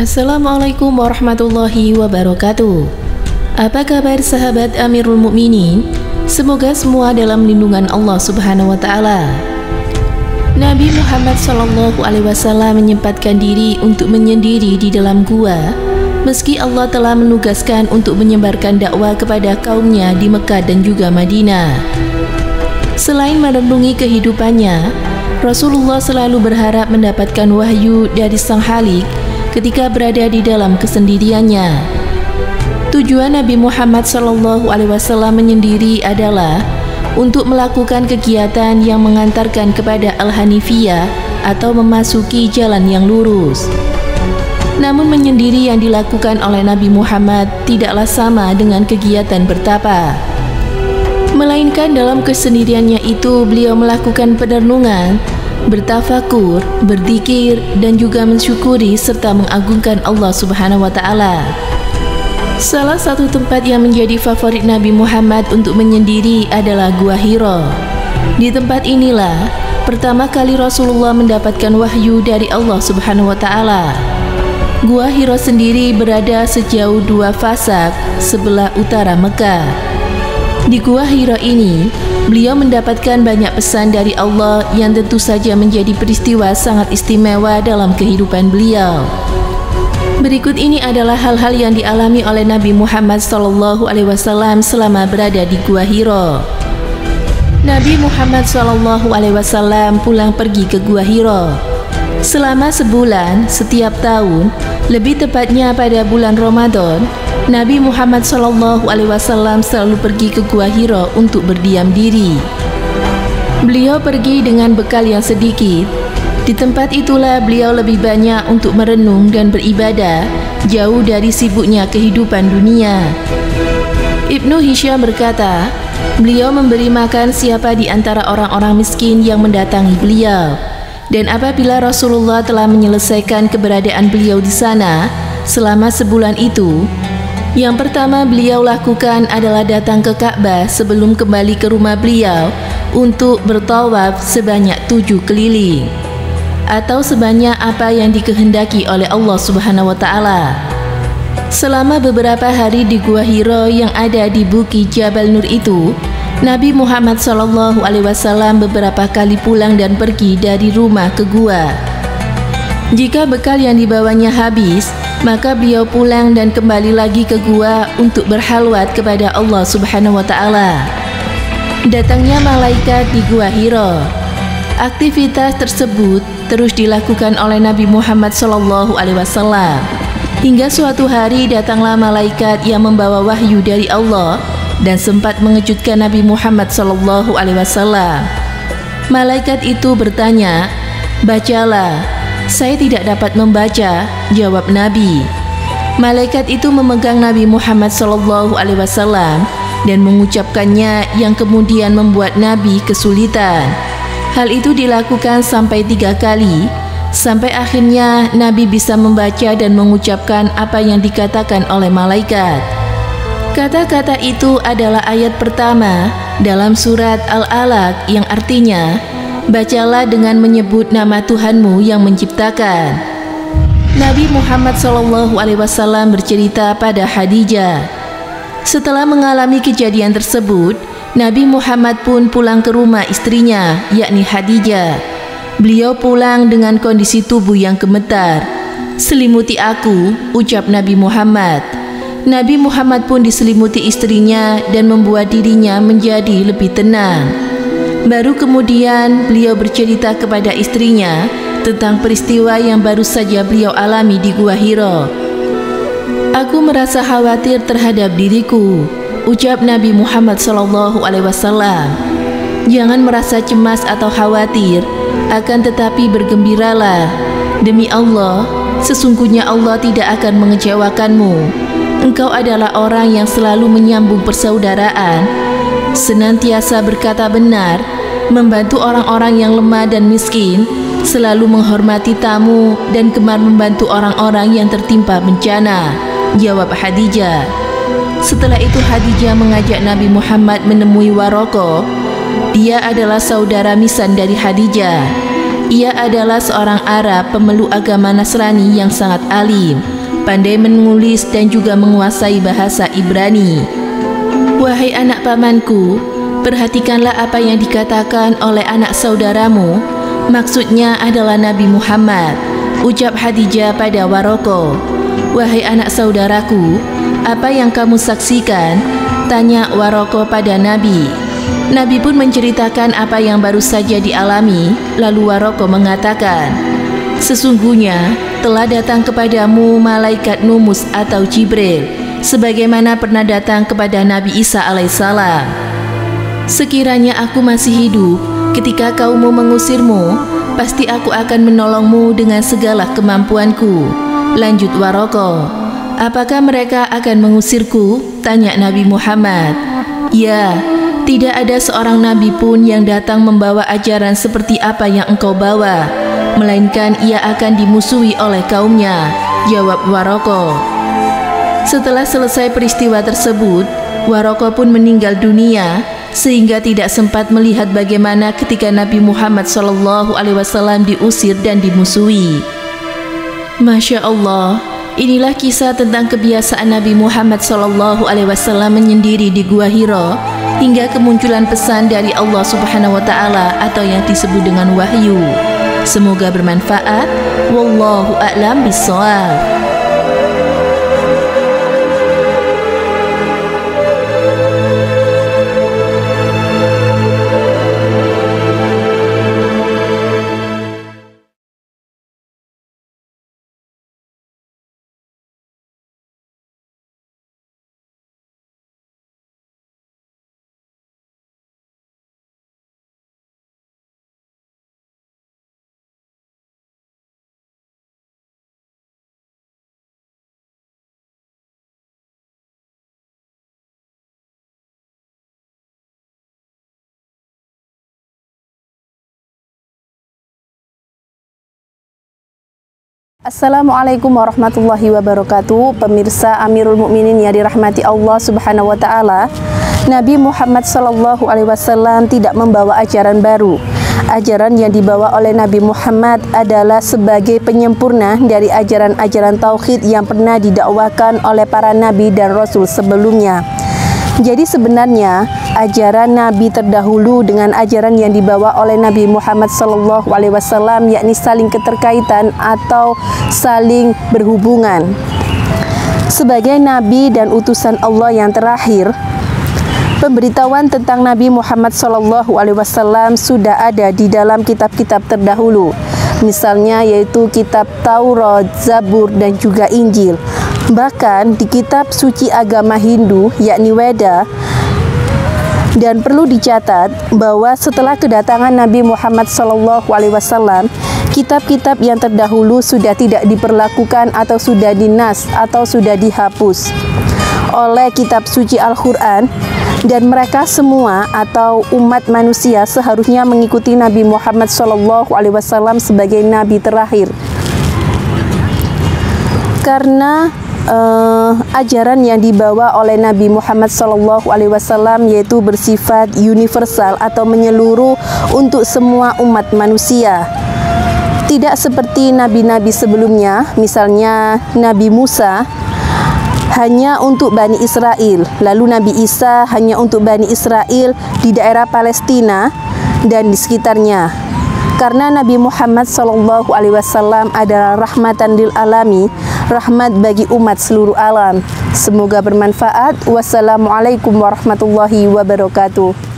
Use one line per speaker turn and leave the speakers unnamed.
Assalamualaikum warahmatullahi wabarakatuh. Apa kabar sahabat Amirul Mukminin? Semoga semua dalam lindungan Allah Subhanahu wa taala. Nabi Muhammad SAW menyempatkan diri untuk menyendiri di dalam gua meski Allah telah menugaskan untuk menyebarkan dakwah kepada kaumnya di Mekah dan juga Madinah. Selain merenungi kehidupannya, Rasulullah selalu berharap mendapatkan wahyu dari Sang Khalik ketika berada di dalam kesendiriannya. Tujuan Nabi Muhammad SAW menyendiri adalah untuk melakukan kegiatan yang mengantarkan kepada Al-Hanifiyah atau memasuki jalan yang lurus. Namun menyendiri yang dilakukan oleh Nabi Muhammad tidaklah sama dengan kegiatan bertapa. Melainkan dalam kesendiriannya itu beliau melakukan perenungan, bertafakur, berzikir, dan juga mensyukuri serta mengagungkan Allah Subhanahu wa taala. Salah satu tempat yang menjadi favorit Nabi Muhammad untuk menyendiri adalah Gua Hira. Di tempat inilah pertama kali Rasulullah mendapatkan wahyu dari Allah Subhanahu wa taala. Gua Hira sendiri berada sejauh 2 fasak sebelah utara Mekah. Di Gua Hira ini, beliau mendapatkan banyak pesan dari Allah yang tentu saja menjadi peristiwa sangat istimewa dalam kehidupan beliau. Berikut ini adalah hal-hal yang dialami oleh Nabi Muhammad SAW selama berada di Gua Hira. Nabi Muhammad SAW pulang pergi ke Gua Hira. Selama sebulan setiap tahun, lebih tepatnya pada bulan Ramadan, Nabi Muhammad SAW selalu pergi ke Gua Hira untuk berdiam diri. Beliau pergi dengan bekal yang sedikit. Di tempat itulah beliau lebih banyak untuk merenung dan beribadah, jauh dari sibuknya kehidupan dunia. Ibnu Hisham berkata, beliau memberi makan siapa di antara orang-orang miskin yang mendatangi beliau. Dan apabila Rasulullah telah menyelesaikan keberadaan beliau di sana selama sebulan itu, yang pertama beliau lakukan adalah datang ke Ka'bah sebelum kembali ke rumah beliau untuk bertawaf sebanyak 7 keliling, atau sebanyak apa yang dikehendaki oleh Allah Subhanahu wa taala. Selama beberapa hari di Gua Hira yang ada di Bukit Jabal Nur itu, Nabi Muhammad SAW beberapa kali pulang dan pergi dari rumah ke gua. Jika bekal yang dibawanya habis, maka beliau pulang dan kembali lagi ke gua untuk berhalwat kepada Allah Subhanahu wa taala. Datangnya malaikat di Gua Hira. Aktivitas tersebut terus dilakukan oleh Nabi Muhammad SAW. Hingga suatu hari datanglah malaikat yang membawa wahyu dari Allah dan sempat mengejutkan Nabi Muhammad SAW. Malaikat itu bertanya, "Bacalah." "Saya tidak dapat membaca," jawab Nabi. Malaikat itu memegang Nabi Muhammad SAW dan mengucapkannya yang kemudian membuat Nabi kesulitan. Hal itu dilakukan sampai 3 kali, sampai akhirnya Nabi bisa membaca dan mengucapkan apa yang dikatakan oleh malaikat. Kata-kata itu adalah ayat pertama dalam surat Al-Alaq yang artinya, "Bacalah dengan menyebut nama Tuhanmu yang menciptakan." Nabi Muhammad SAW bercerita pada Khadijah. Setelah mengalami kejadian tersebut, Nabi Muhammad pun pulang ke rumah istrinya, yakni Khadijah. Beliau pulang dengan kondisi tubuh yang gemetar. "Selimuti aku," ucap Nabi Muhammad. Nabi Muhammad pun diselimuti istrinya dan membuat dirinya menjadi lebih tenang. Baru kemudian beliau bercerita kepada istrinya tentang peristiwa yang baru saja beliau alami di Gua Hira. "Aku merasa khawatir terhadap diriku," ucap Nabi Muhammad SAW. "Jangan merasa cemas atau khawatir, akan tetapi bergembiralah. Demi Allah, sesungguhnya Allah tidak akan mengecewakanmu. Engkau adalah orang yang selalu menyambung persaudaraan, senantiasa berkata benar, membantu orang-orang yang lemah dan miskin, selalu menghormati tamu, dan gemar membantu orang-orang yang tertimpa bencana," jawab Khadijah. Setelah itu Khadijah mengajak Nabi Muhammad menemui Waraqah. Dia adalah saudara misan dari Khadijah. Ia adalah seorang Arab pemeluk agama Nasrani yang sangat alim. pandai menulis dan juga menguasai bahasa Ibrani. Wahai anak pamanku, perhatikanlah apa yang dikatakan oleh anak saudaramu, maksudnya adalah Nabi Muhammad, ucap Khadijah pada Waraqah. Wahai anak saudaraku, apa yang kamu saksikan? Tanya Waraqah pada Nabi. Nabi pun menceritakan apa yang baru saja dialami, lalu Waraqah mengatakan, sesungguhnya telah datang kepadamu malaikat Numus atau Jibril, sebagaimana pernah datang kepada Nabi Isa alaihissalam. Sekiranya aku masih hidup ketika kaummu mengusirmu, pasti aku akan menolongmu dengan segala kemampuanku. Lanjut Waraqah, apakah mereka akan mengusirku? Tanya Nabi Muhammad. Ya, tidak ada seorang nabi pun yang datang membawa ajaran seperti apa yang engkau bawa, melainkan ia akan dimusuhi oleh kaumnya, jawab Waraqah. Setelah selesai peristiwa tersebut, Waraqah pun meninggal dunia, sehingga tidak sempat melihat bagaimana ketika Nabi Muhammad SAW diusir dan dimusuhi. Masya Allah, inilah kisah tentang kebiasaan Nabi Muhammad SAW menyendiri di Gua Hira hingga kemunculan pesan dari Allah Subhanahu wa Ta'ala atau yang disebut dengan wahyu. Semoga bermanfaat. Wallahu a'lam bishawab.
Assalamualaikum warahmatullahi wabarakatuh. Pemirsa Amirul Mukminin yang dirahmati Allah Subhanahu wa Ta'ala, Nabi Muhammad SAW tidak membawa ajaran baru. Ajaran yang dibawa oleh Nabi Muhammad adalah sebagai penyempurna dari ajaran-ajaran tauhid yang pernah didakwakan oleh para nabi dan rasul sebelumnya. Jadi sebenarnya ajaran Nabi terdahulu dengan ajaran yang dibawa oleh Nabi Muhammad SAW, yakni saling keterkaitan atau saling berhubungan. Sebagai Nabi dan utusan Allah yang terakhir, pemberitahuan tentang Nabi Muhammad SAW sudah ada di dalam kitab-kitab terdahulu, misalnya yaitu kitab Taurat, Zabur, dan juga Injil. Bahkan di kitab suci agama Hindu, yakni Weda. Dan perlu dicatat bahwa setelah kedatangan Nabi Muhammad SAW, kitab-kitab yang terdahulu sudah tidak diperlakukan atau sudah dinas atau sudah dihapus oleh kitab suci Al-Quran, dan mereka semua atau umat manusia seharusnya mengikuti Nabi Muhammad SAW sebagai Nabi terakhir. Karena ajaran yang dibawa oleh Nabi Muhammad SAW yaitu bersifat universal atau menyeluruh untuk semua umat manusia. Tidak seperti nabi-nabi sebelumnya, misalnya Nabi Musa hanya untuk Bani Israel, lalu Nabi Isa hanya untuk Bani Israel di daerah Palestina dan di sekitarnya. Karena Nabi Muhammad SAW adalah rahmatan lil alami, rahmat bagi umat seluruh alam. Semoga bermanfaat. Wassalamualaikum warahmatullahi wabarakatuh.